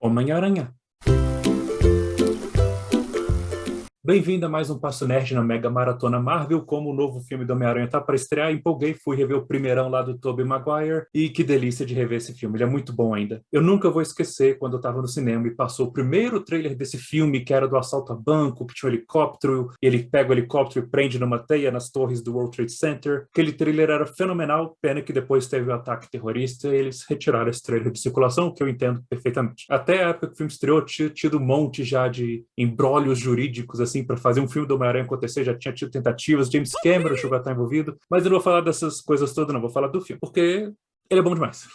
Homem-Aranha. Bem-vindo a mais um Passo Nerd na Mega Maratona Marvel. Como o novo filme do Homem-Aranha tá para estrear, empolguei, fui rever o primeirão lá do Tobey Maguire e que delícia de rever esse filme, ele é muito bom ainda. Eu nunca vou esquecer quando eu tava no cinema e passou o primeiro trailer desse filme, que era do assalto a banco, que tinha um helicóptero, e ele pega o helicóptero e prende numa teia nas torres do World Trade Center. Aquele trailer era fenomenal, pena que depois teve o ataque terrorista e eles retiraram esse trailer de circulação, o que eu entendo perfeitamente. Até a época que o filme estreou, tinha tido um monte já de embrólios jurídicos, assim, para fazer um filme do Homem-Aranha acontecer, já tinha tido tentativas, James Cameron chegou a estar envolvido, mas eu não vou falar dessas coisas todas, não, vou falar do filme, porque ele é bom demais.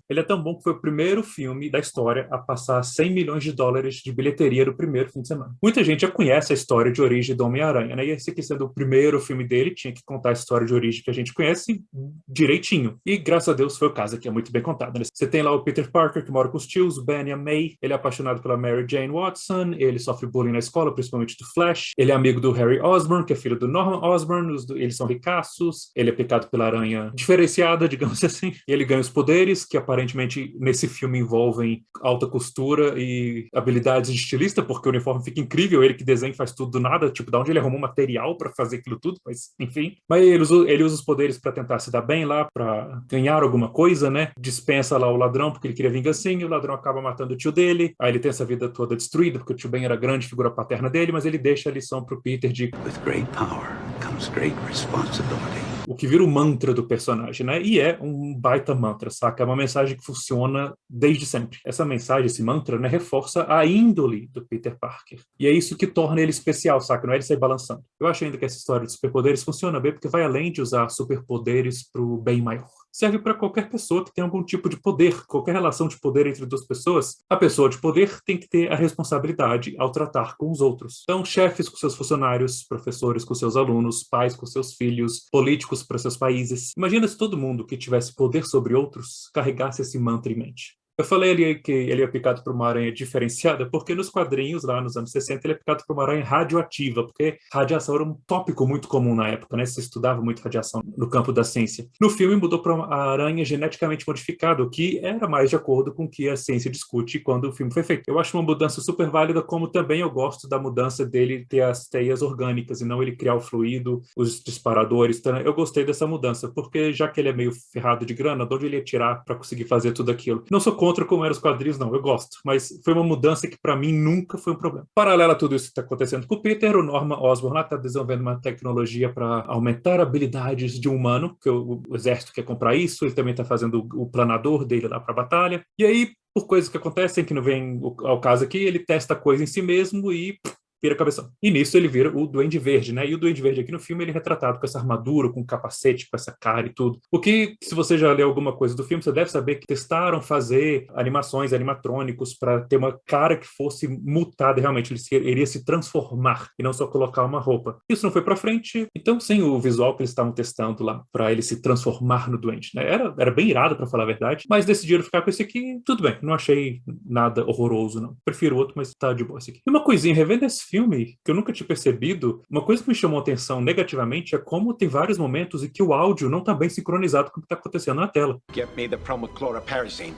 Ele é tão bom que foi o primeiro filme da história a passar 100 milhões de dólares de bilheteria no primeiro fim de semana. Muita gente já conhece a história de origem do Homem-Aranha, né? E esse aqui sendo o primeiro filme dele, tinha que contar a história de origem que a gente conhece direitinho. E graças a Deus foi o caso aqui, é muito bem contado, né? Você tem lá o Peter Parker, que mora com os tios, o Ben e a May. Ele é apaixonado pela Mary Jane Watson, ele sofre bullying na escola, principalmente do Flash. Ele é amigo do Harry Osborn, que é filho do Norman Osborn, eles são ricaços. Ele é picado pela aranha diferenciada, digamos assim. E ele ganha os poderes, que aparentemente nesse filme envolvem alta costura e habilidades de estilista, porque o uniforme fica incrível, ele que desenha e faz tudo do nada, tipo, de onde ele arrumou material para fazer aquilo tudo, mas enfim. Mas ele usa os poderes para tentar se dar bem lá, para ganhar alguma coisa, né? Dispensa lá o ladrão, porque ele queria vingancinha, e o ladrão acaba matando o tio dele, aí ele tem essa vida toda destruída, porque o tio Ben era a grande figura paterna dele, mas ele deixa a lição pro Peter de With great power comes great responsibility. O que vira o mantra do personagem, né? E é um baita mantra, saca? É uma mensagem que funciona desde sempre. Essa mensagem, esse mantra, né, reforça a índole do Peter Parker. E é isso que torna ele especial, saca? Não é ele sair balançando. Eu acho ainda que essa história de superpoderes funciona bem porque vai além de usar superpoderes pro bem maior. Serve para qualquer pessoa que tem algum tipo de poder, qualquer relação de poder entre duas pessoas. A pessoa de poder tem que ter a responsabilidade ao tratar com os outros. Então, chefes com seus funcionários, professores com seus alunos, pais com seus filhos, políticos para seus países. Imagina se todo mundo que tivesse poder sobre outros carregasse esse mantra em mente. Eu falei ali que ele é picado por uma aranha diferenciada, porque nos quadrinhos, lá nos anos 60, ele é picado por uma aranha radioativa, porque radiação era um tópico muito comum na época, né? Se estudava muito radiação no campo da ciência. No filme mudou para uma aranha geneticamente modificada, o que era mais de acordo com o que a ciência discute quando o filme foi feito. Eu acho uma mudança super válida, como também eu gosto da mudança dele ter as teias orgânicas e não ele criar o fluido, os disparadores. Então, eu gostei dessa mudança, porque já que ele é meio ferrado de grana, de onde ele ia tirar para conseguir fazer tudo aquilo? Não sou contra como eram os quadrinhos, não, eu gosto, mas foi uma mudança que para mim nunca foi um problema. Paralelo a tudo isso que está acontecendo com o Peter, o Norman Osborn lá está desenvolvendo uma tecnologia para aumentar habilidades de um humano, que o exército quer comprar isso, ele também está fazendo o planador dele lá para a batalha, e aí, por coisas que acontecem, que não vem ao caso aqui, ele testa coisa em si mesmo e vira cabeção. E nisso ele vira o Duende Verde, né? E o Duende Verde aqui no filme ele é retratado com essa armadura, com capacete, com essa cara e tudo. O que, se você já leu alguma coisa do filme, você deve saber que testaram fazer animações, animatrônicos para ter uma cara que fosse mutada realmente, ele iria se transformar e não só colocar uma roupa. Isso não foi para frente, então sem o visual que eles estavam testando lá para ele se transformar no Duende, né? Era bem irado para falar a verdade, mas decidiram ficar com esse aqui, tudo bem, não achei nada horroroso não. Prefiro outro, mas tá de boa esse aqui. E uma coisinha, revendo esse filme, que eu nunca tinha percebido, uma coisa que me chamou a atenção negativamente é como tem vários momentos em que o áudio não tá bem sincronizado com o que tá acontecendo na tela. Get me the promochloroparazine.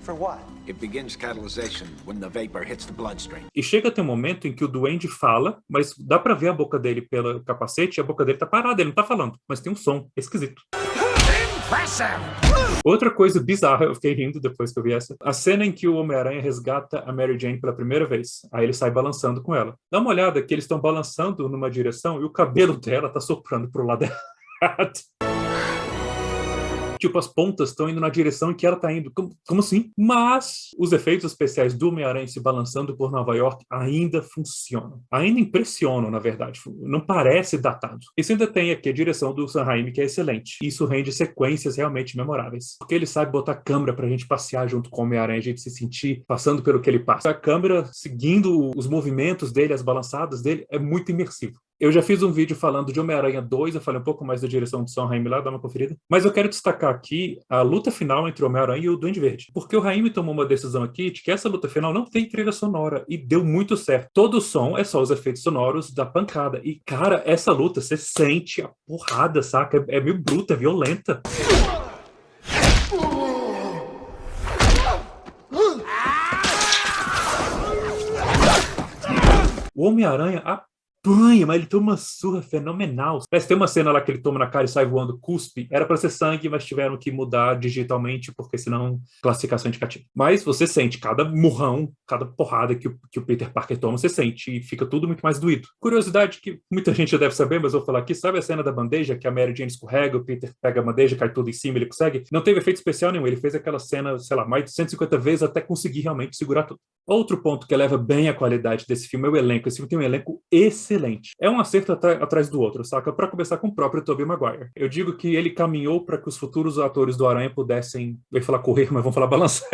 For what? It begins catalyzation when the vapor hits the bloodstream. E chega a ter um momento em que o Duende fala, mas dá pra ver a boca dele pelo capacete e a boca dele tá parada, ele não tá falando, mas tem um som esquisito. Outra coisa bizarra, eu fiquei rindo depois que eu vi essa, a cena em que o Homem-Aranha resgata a Mary Jane pela primeira vez, aí ele sai balançando com ela. Dá uma olhada que eles estão balançando numa direção e o cabelo dela tá soprando pro lado errado. Tipo, as pontas estão indo na direção em que ela tá indo. Como assim? Mas os efeitos especiais do Homem-Aranha se balançando por Nova York ainda funcionam. Ainda impressionam, na verdade. Não parece datado. Isso ainda tem aqui a direção do Sam Raimi, que é excelente. Isso rende sequências realmente memoráveis. Porque ele sabe botar câmera pra gente passear junto com o Homem-Aranha, a gente se sentir passando pelo que ele passa. A câmera seguindo os movimentos dele, as balançadas dele, é muito imersivo. Eu já fiz um vídeo falando de Homem-Aranha 2, eu falei um pouco mais da direção do Sam Raimi lá, dá uma conferida. Mas eu quero destacar aqui a luta final entre o Homem-Aranha e o Duende Verde. Porque o Raimi tomou uma decisão aqui de que essa luta final não tem trilha sonora. E deu muito certo. Todo o som é só os efeitos sonoros da pancada. E, cara, essa luta, você sente a porrada, saca? É meio bruta, é violenta. O Homem-Aranha apanha, mas ele toma uma surra fenomenal. Parece que tem uma cena lá que ele toma na cara e sai voando cuspe. Era pra ser sangue, mas tiveram que mudar digitalmente, porque senão classificação indicativa. Mas você sente cada murrão, cada porrada que o Peter Parker toma, você sente e fica tudo muito mais doído. Curiosidade que muita gente já deve saber, mas eu vou falar aqui. Sabe a cena da bandeja que a Mary Jane escorrega, o Peter pega a bandeja, cai tudo em cima, ele consegue? Não teve efeito especial nenhum. Ele fez aquela cena, sei lá, mais de 150 vezes até conseguir realmente segurar tudo. Outro ponto que eleva bem a qualidade desse filme é o elenco. Esse filme tem um elenco excelente. É um acerto atrás do outro, saca? Para começar com o próprio Tobey Maguire. Eu digo que ele caminhou para que os futuros atores do Aranha pudessem, eu ia falar correr, mas vamos falar balançar.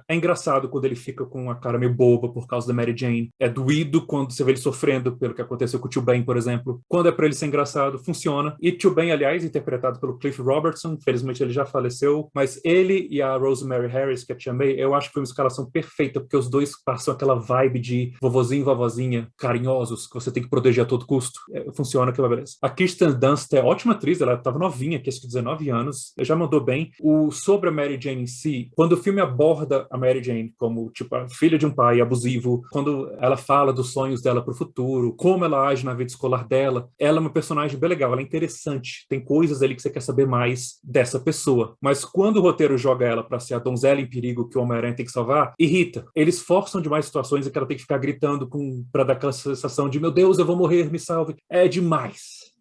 É engraçado quando ele fica com a cara meio boba por causa da Mary Jane. É doído quando você vê ele sofrendo pelo que aconteceu com o Tio Ben, por exemplo. Quando é para ele ser engraçado, funciona. E Tio Ben, aliás, interpretado pelo Cliff Robertson, felizmente ele já faleceu, mas ele e a Rosemary Harris, que é a Tia May, eu acho que foi uma escalação perfeita, porque os dois passam aquela vibe de vovozinho e vovozinha carinhosos, que você tem que proteger a todo custo. Funciona aquela beleza. A Kirsten Dunst é ótima atriz, ela estava novinha, que acho que 19 anos, já mandou bem. Sobre a Mary Jane em si, quando o filme aborda a Mary Jane como, tipo, a filha de um pai abusivo, quando ela fala dos sonhos dela pro futuro, como ela age na vida escolar dela, ela é uma personagem bem legal, ela é interessante, tem coisas ali que você quer saber mais dessa pessoa. Mas quando o roteiro joga ela pra ser a donzela em perigo que o Homem-Aranha tem que salvar, irrita. Eles forçam demais situações em que ela tem que ficar gritando pra dar aquela sensação de, meu Deus, eu vou morrer, me salve. É demais.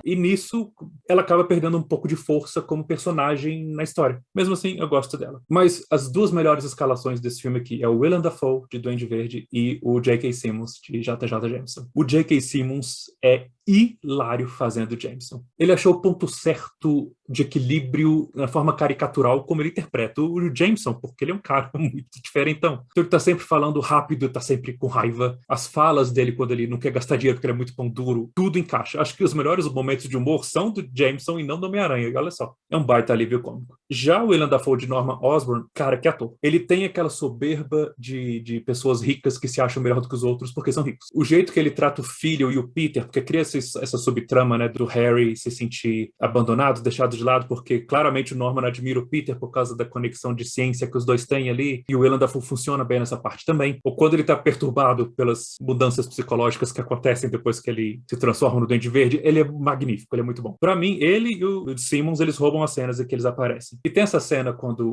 E nisso, ela acaba perdendo um pouco de força como personagem na história. Mesmo assim, eu gosto dela. Mas as duas melhores escalações desse filme aqui é o Willem Dafoe, de Duende Verde, e o J.K. Simmons, de J.J. Jameson. O J.K. Simmons é hilário fazendo Jameson. Ele achou o ponto certo de equilíbrio na forma caricatural como ele interpreta o Jameson, porque ele é um cara muito diferentão. Então ele tá sempre falando rápido, tá sempre com raiva. As falas dele, quando ele não quer gastar dinheiro porque ele é muito pão duro, tudo encaixa. Acho que os melhores momentos de humor são do Jameson e não do Homem-Aranha. E olha só, é um baita alívio cômico. Já o Willem Dafoe de Norman Osborn, cara, que ator. Ele tem aquela soberba de pessoas ricas que se acham melhor do que os outros porque são ricos. O jeito que ele trata o filho e o Peter, porque cria essa subtrama, né, do Harry se sentir abandonado, deixado de lado, porque claramente o Norman admira o Peter por causa da conexão de ciência que os dois têm ali, e o Willem Dafoe funciona bem nessa parte também. Ou quando ele tá perturbado pelas mudanças psicológicas que acontecem depois que ele se transforma no Duende Verde, ele é magnífico, ele é muito bom. Pra mim, ele e o Simmons, eles roubam as cenas em que eles aparecem. E tem essa cena quando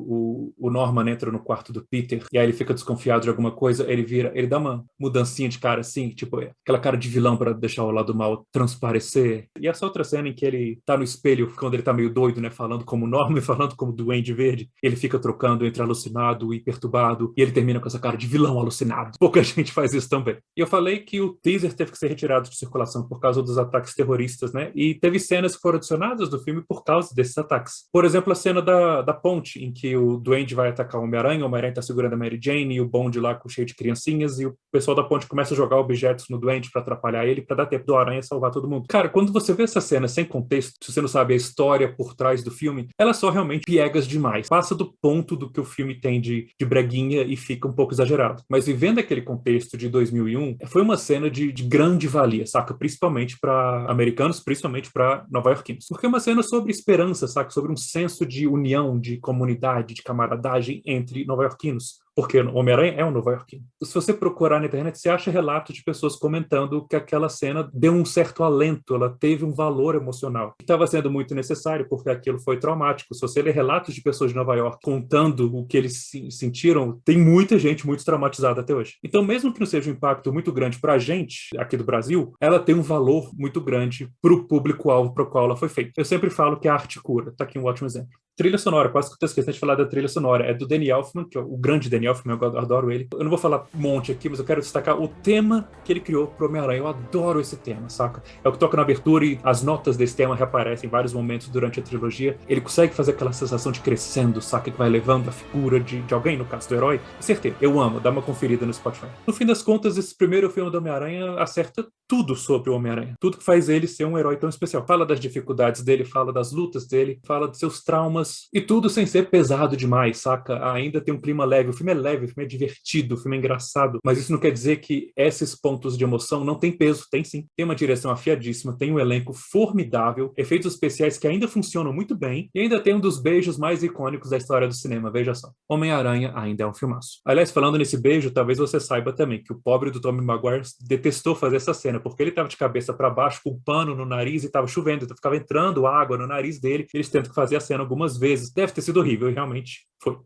o Norman entra no quarto do Peter, e aí ele fica desconfiado de alguma coisa, ele dá uma mudancinha de cara assim, tipo, aquela cara de vilão pra deixar o lado mal transparecer. E essa outra cena em que ele tá no espelho, quando ele tá meio doido, né, falando como Norman e falando como Duende Verde, ele fica trocando entre alucinado e perturbado, e ele termina com essa cara de vilão alucinado. Pouca gente faz isso também. E eu falei que o teaser teve que ser retirado de circulação por causa dos ataques terroristas, né, e teve cenas que foram adicionadas do filme por causa desses ataques. Por exemplo, a cena da ponte, em que o Duende vai atacar o Homem-Aranha tá segurando a Mary Jane, e o bonde lá cheio de criancinhas, e o pessoal da ponte começa a jogar objetos no Duende pra atrapalhar ele, pra dar tempo do Aranha salvar todo mundo. Cara, quando você vê essa cena sem contexto, se você não sabe a história por trás do filme, elas são realmente piegas demais. Passa do ponto do que o filme tem de breguinha e fica um pouco exagerado. Mas vivendo aquele contexto de 2001, foi uma cena de grande valia, saca? Principalmente para americanos, principalmente para nova-iorquinos. Porque é uma cena sobre esperança, saca? Sobre um senso de união, de comunidade, de camaradagem entre nova-iorquinos. Porque o Homem-Aranha é um nova-iorquino. Se você procurar na internet, você acha relatos de pessoas comentando que aquela cena deu um certo alento, ela teve um valor emocional. Estava sendo muito necessário, porque aquilo foi traumático. Se você ler relatos de pessoas de Nova York contando o que eles sentiram, tem muita gente muito traumatizada até hoje. Então, mesmo que não seja um impacto muito grande para a gente, aqui do Brasil, ela tem um valor muito grande para o público-alvo para o qual ela foi feita. Eu sempre falo que a arte cura. Está aqui um ótimo exemplo. Trilha sonora, quase que eu estou esquecendo de falar da trilha sonora. É do Danny Elfman, que é o grande Danny Elfman, eu adoro ele. Eu não vou falar um monte aqui, mas eu quero destacar o tema que ele criou pro Homem-Aranha. Eu adoro esse tema, saca? É o que toca na abertura e as notas desse tema reaparecem em vários momentos durante a trilogia. Ele consegue fazer aquela sensação de crescendo, saca? Que vai levando a figura de alguém, no caso do herói. Certeza, eu amo, dá uma conferida no Spotify. No fim das contas, esse primeiro filme do Homem-Aranha acerta tudo sobre o Homem-Aranha. Tudo que faz ele ser um herói tão especial. Fala das dificuldades dele, fala das lutas dele, fala dos seus traumas, e tudo sem ser pesado demais, saca? Ainda tem um clima leve. O filme é leve, o filme é divertido, o filme é engraçado, mas isso não quer dizer que esses pontos de emoção não têm peso. Tem sim. Tem uma direção afiadíssima, tem um elenco formidável, efeitos especiais que ainda funcionam muito bem, e ainda tem um dos beijos mais icônicos da história do cinema, veja só. Homem-Aranha ainda é um filmaço. Aliás, falando nesse beijo, talvez você saiba também que o pobre do Tobey Maguire detestou fazer essa cena, porque ele estava de cabeça para baixo, com um pano no nariz e estava chovendo, então ficava entrando água no nariz dele. Eles tentam fazer a cena algumas vezes. Deve ter sido horrível, e realmente foi.